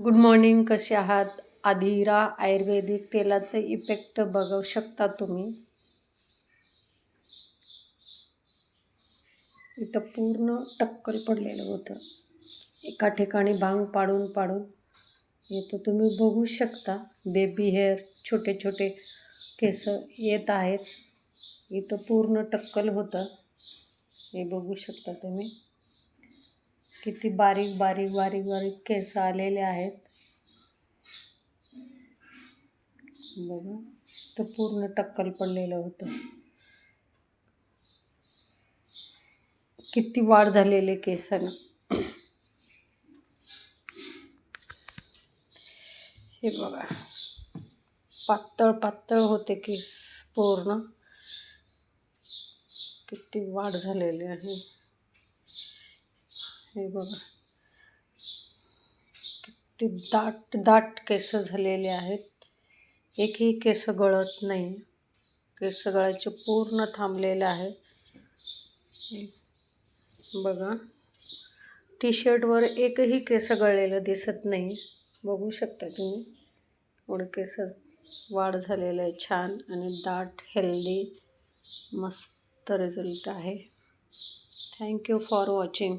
Good morning. कसे आहात? आधिरा आयुर्वेदिक तेलाचे इफेक्ट बघू शकता तुम्ही. इथं पूर्ण टक्कल पडलेलं होतं. एका ठिकाणी भांग पाडून पाडून इथं तुम्ही बघू शकता. बेबी हेअर, छोटे छोटे केस येत आहेत. इथं पूर्ण टक्कल होतं. हे बघू शकता तुम्ही. किती बारीक बारीक बारीक बारीक केस आलेले आहेत बघा. तर पूर्ण टक्कल पडलेलं होतं. किती वाढ झालेले केसांना. हे बघा, पातळ पातळ होते केस पूर्ण. किती वाढ झालेली आहे. हे बघा, किती दाट दाट केस झालेले आहेत. एकही केस गळत नाही. केस गळायचे पूर्ण थांबलेले आहे. बघा, टी शर्टवर एकही केस गळलेलं दिसत नाही. बघू शकता तुम्ही. एवढे केस वाढ झालेलं आहे छान आणि दाट, हेल्दी, मस्त रिझल्ट आहे. Thank you for watching.